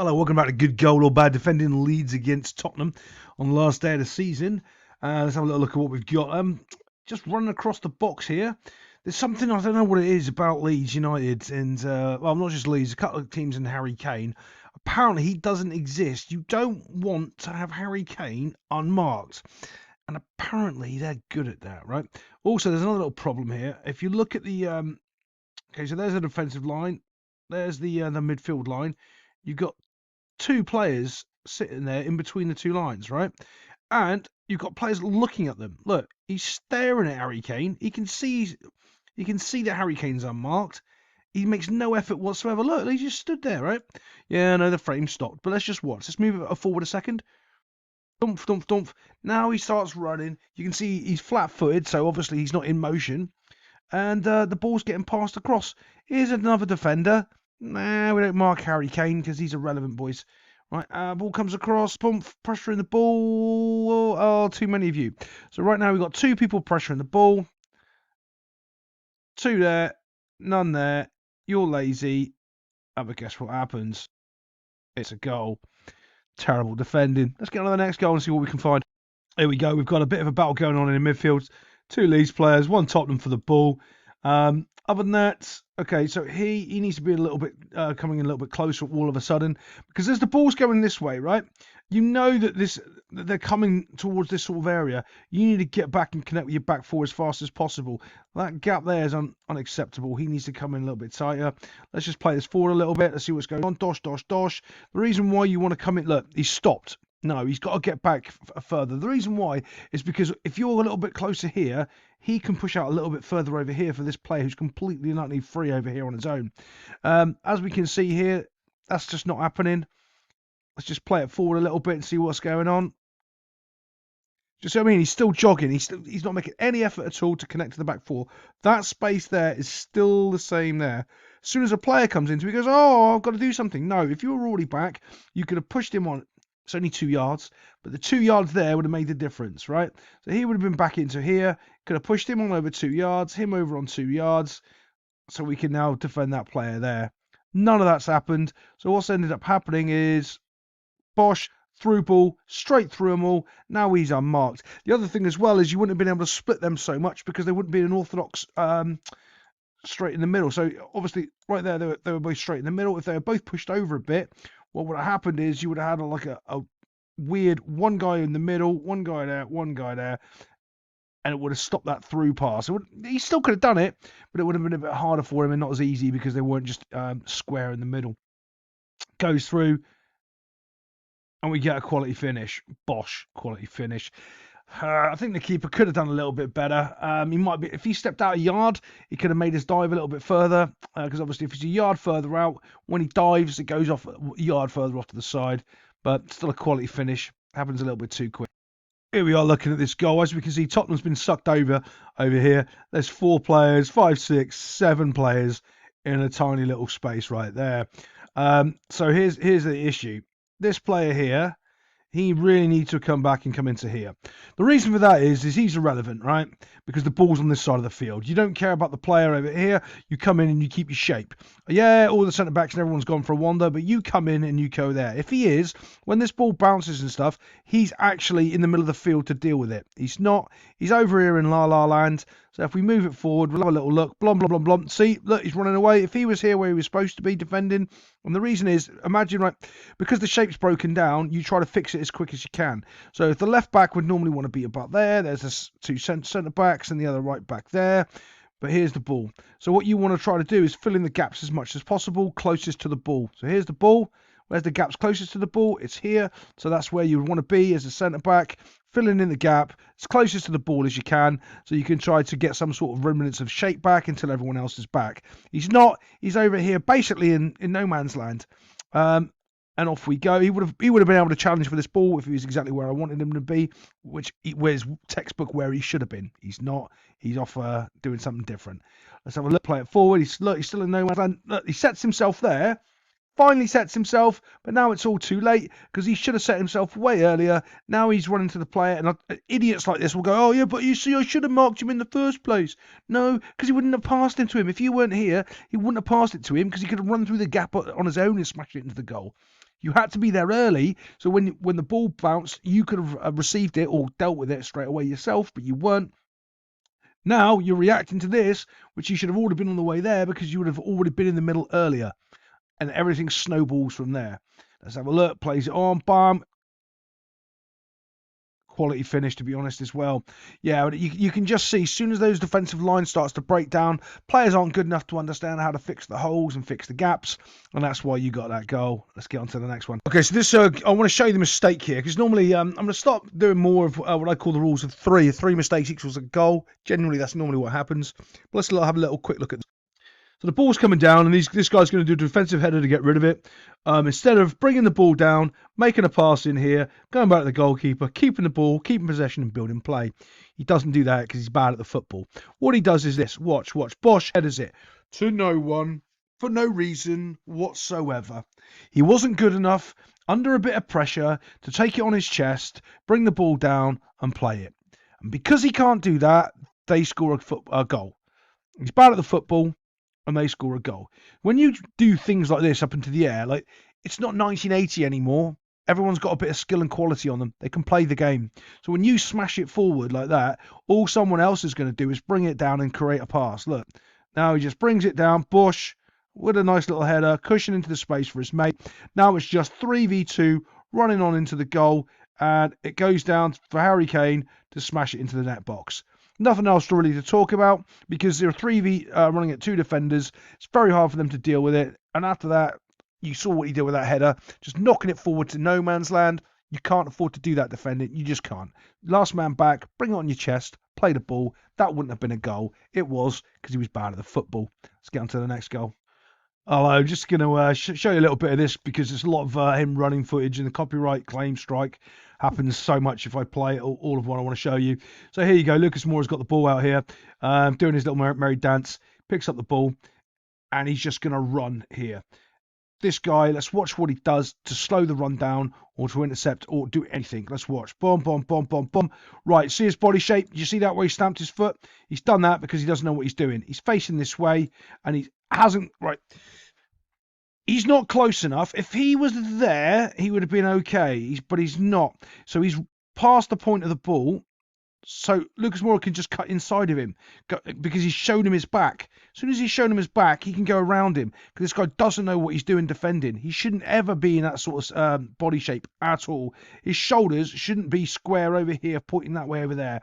Hello, welcome back to Good Goal or Bad Defending Leeds against Tottenham on the last day of the season. Let's have a little look at what we've got. Just running across the box here. There's something, I don't know what it is about Leeds United and, well, not just Leeds, a couple of teams in Harry Kane. Apparently he doesn't exist. You don't want to have Harry Kane unmarked. And apparently they're good at that, right? Also, there's another little problem here. If you look at the, okay, so there's a defensive line. There's the midfield line. You've got two players sitting there in between the two lines, right? And you've got players looking at them. Look, he's staring at Harry Kane. He can see that Harry Kane's unmarked. He makes no effort whatsoever. Look, he just stood there, right? Yeah, no, the frame stopped. But let's just watch. Let's move it forward a second. Dump, dump, dump. Now he starts running. You can see he's flat-footed, so obviously he's not in motion. And the ball's getting passed across. Here's another defender. Nah, we don't mark Harry Kane because he's irrelevant, boys. Right, ball comes across, pump, pressuring the ball. Oh, too many of you. So right now we've got two people pressuring the ball. Two there, none there. You're lazy. But guess what happens? It's a goal. Terrible defending. Let's get on to the next goal and see what we can find. Here we go. We've got a bit of a battle going on in the midfield. Two Leeds players, one Tottenham for the ball. Other than that, okay, so he needs to be a little bit coming in a little bit closer all of a sudden, because as the ball's going this way, right? You know that they're coming towards this sort of area. You need to get back and connect with your back four as fast as possible. That gap there is unacceptable. He needs to come in a little bit tighter. Let's just play this forward a little bit. Let's see what's going on. Dosh, dosh, dosh. The reason why you want to come in, look, he's stopped. No, he's got to get back further. The reason why is because if you're a little bit closer here, he can push out a little bit further over here for this player who's completely and utterly free over here on his own. As we can see here, that's just not happening. Let's just play it forward a little bit and see what's going on. Just so I mean, he's still jogging. He's not making any effort at all to connect to the back four. That space there is still the same there. As soon as a player comes into it, he goes, oh, I've got to do something. No, if you were already back, you could have pushed him on. It's only 2 yards, but the 2 yards there would have made the difference, right? So he would have been back into here, could have pushed him on over 2 yards, him over on 2 yards, so we can now defend that player there. None of that's happened. So what's ended up happening is Bosch, through ball, straight through them all. Now he's unmarked. The other thing as well is you wouldn't have been able to split them so much because they wouldn't be an orthodox straight in the middle. So obviously right there, they were both straight in the middle. If they were both pushed over a bit, what would have happened is you would have had like a weird one guy in the middle, one guy there, and it would have stopped that through pass. He still could have done it, but it would have been a bit harder for him and not as easy because they weren't just square in the middle. Goes through, and we get a quality finish. Bosh, quality finish. I think the keeper could have done a little bit better. He might be, if he stepped out a yard, he could have made his dive a little bit further. Because obviously, if he's a yard further out, when he dives, it goes off a yard further off to the side. But still a quality finish. Happens a little bit too quick. Here we are looking at this goal. As we can see, Tottenham's been sucked over here. There's 4 players, 5, 6, 7 players in a tiny little space right there. So here's the issue. This player here, he really needs to come back and come into here. The reason for that is he's irrelevant, right? Because the ball's on this side of the field. You don't care about the player over here. You come in and you keep your shape. Yeah, all the centre-backs and everyone's gone for a wander, but you come in and you go there. If he is, when this ball bounces and stuff, he's actually in the middle of the field to deal with it. He's not. He's over here in La Land. So if we move it forward, we'll have a little look. Blom, blom, blom, blom. See, look, he's running away. If he was here where he was supposed to be defending, and the reason is, imagine, right, because the shape's broken down, you try to fix it as quick as you can. So if the left back would normally want to be about there, there's 2 centre backs and the other right back there. But here's the ball. So what you want to try to do is fill in the gaps as much as possible, closest to the ball. So here's the ball. Where's the gaps closest to the ball? It's here. So that's where you want to be as a centre back, filling in the gap as closest to the ball as you can, so you can try to get some sort of remnants of shape back until everyone else is back. He's not. He's over here basically in no man's land. And off we go. He would have been able to challenge for this ball if he was exactly where I wanted him to be, which was textbook where he should have been. He's not. He's off doing something different. Let's have a look. Play it forward. He's still in no man's land. Look, he sets himself there. finally sets himself, but now it's all too late because he should have set himself way earlier. Now he's running to the player, and idiots like this will go, oh yeah, but you see, I should have marked him in the first place. No, because he wouldn't have passed it to him. If you weren't here, he wouldn't have passed it to him because he could have run through the gap on his own and smashed it into the goal. You had to be there early, so when the ball bounced, you could have received it or dealt with it straight away yourself, but you weren't. Now you're reacting to this, which you should have already been on the way there because you would have already been in the middle earlier, and everything snowballs from there. Let's have a look. Plays it on. Bam. Quality finish, to be honest, as well. Yeah, but you can just see as soon as those defensive lines starts to break down, players aren't good enough to understand how to fix the holes and fix the gaps, and that's why you got that goal. Let's get on to the next one. Okay, so this I want to show you the mistake here, because normally I'm going to start doing more of what I call the rules of three. 3 mistakes equals a goal. Generally, that's normally what happens. But let's have a little quick look at this. So the ball's coming down, and this guy's going to do a defensive header to get rid of it. Instead of bringing the ball down, making a pass in here, going back to the goalkeeper, keeping the ball, keeping possession and building play. He doesn't do that because he's bad at the football. What he does is this. Watch. Bosch headers it to no one for no reason whatsoever. He wasn't good enough under a bit of pressure to take it on his chest, bring the ball down and play it. And because he can't do that, they score a goal. He's bad at the football, and they score a goal. When you do things like this up into the air, like it's not 1980 anymore. Everyone's got a bit of skill and quality on them. They can play the game. So when you smash it forward like that, all someone else is going to do is bring it down and create a pass. Look, now he just brings it down. Bush with a nice little header, cushion into the space for his mate. Now it's just 3v2 running on into the goal, and it goes down for Harry Kane to smash it into the net box. Nothing else really to talk about because there are 3v running at 2 defenders. It's very hard for them to deal with it. And after that, you saw what he did with that header. Just knocking it forward to no man's land. You can't afford to do that defending. You just can't. Last man back, bring it on your chest, play the ball. That wouldn't have been a goal. It was because he was bad at the football. Let's get on to the next goal. I'm just going to show you a little bit of this because there's a lot of him running footage, and the copyright claim strike happens so much if I play it, all of what I want to show you. So here you go. Lucas Moura's got the ball out here, doing his little merry dance, picks up the ball, and he's just going to run here. This guy, let's watch what he does to slow the run down or to intercept or do anything. Let's watch. Boom, boom, boom, boom, boom. Right, see his body shape? You see that where he stamped his foot? He's done that because he doesn't know what he's doing. He's facing this way, and he hasn't... Right. He's not close enough. If he was there, he would have been okay. But he's not. So he's past the point of the ball. So Lucas Moura can just cut inside of him because he's shown him his back. As soon as he's shown him his back, he can go around him because this guy doesn't know what he's doing defending. He shouldn't ever be in that sort of body shape at all. His shoulders shouldn't be square over here, pointing that way over there.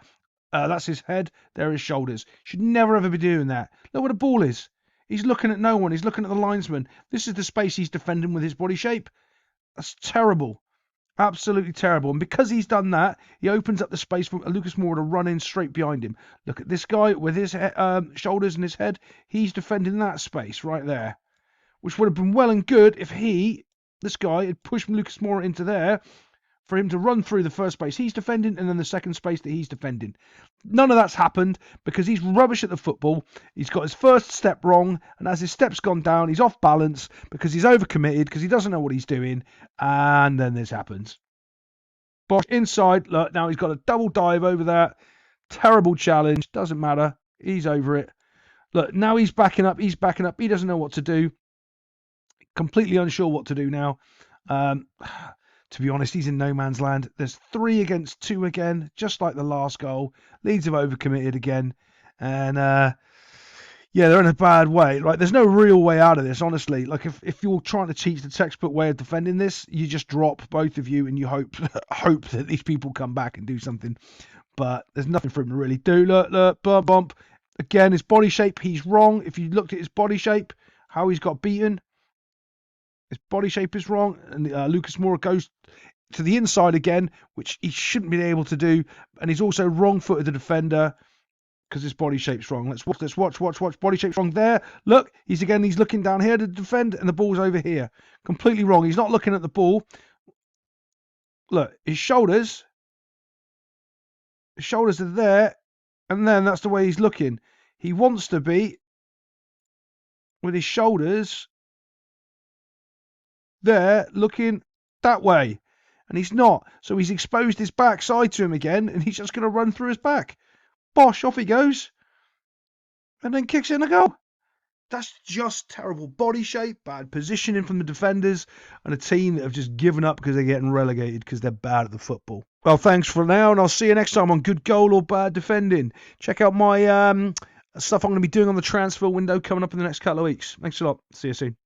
That's his head. There are his shoulders. Should never ever be doing that. Look where the ball is. He's looking at no one. He's looking at the linesman. This is the space he's defending with his body shape. That's terrible. Absolutely terrible. And because he's done that, he opens up the space for Lucas Moura to run in straight behind him. Look at this guy with his shoulders and his head. He's defending that space right there, which would have been well and good if this guy, had pushed Lucas Moura into there for him to run through the first space he's defending and then the second space that he's defending. None of that's happened because he's rubbish at the football. He's got his first step wrong, and as his step's gone down, he's off balance because he's overcommitted, because he doesn't know what he's doing, and then this happens. Bosch inside. Look, now he's got a double dive over that. Terrible challenge. Doesn't matter. He's over it. Look, now he's backing up. He doesn't know what to do. Completely unsure what to do now. To be honest, he's in no man's land. There's 3 against 2 again, just like the last goal. Leeds have overcommitted again. And, yeah, they're in a bad way. Like, there's no real way out of this, honestly. Like, if you're trying to teach the textbook way of defending this, you just drop both of you and you hope that these people come back and do something. But there's nothing for him to really do. Look, bump. Again, his body shape, he's wrong. If you looked at his body shape, how he's got beaten, his body shape is wrong, and Lucas Moura goes to the inside again, which he shouldn't be able to do, and he's also wrong-footed the defender because his body shape's wrong. Let's watch. Body shape's wrong there. Look, he's looking down here to defend, and the ball's over here. Completely wrong. He's not looking at the ball. Look, his shoulders are there, and then that's the way he's looking. He wants to be with his shoulders there looking that way. And he's not. So he's exposed his backside to him again, and he's just going to run through his back. Bosh, off he goes. And then kicks in a goal. That's just terrible body shape, bad positioning from the defenders, and a team that have just given up because they're getting relegated because they're bad at the football. Well, thanks for now, and I'll see you next time on Good Goal or Bad Defending. Check out my stuff I'm going to be doing on the transfer window coming up in the next couple of weeks. Thanks a lot. See you soon.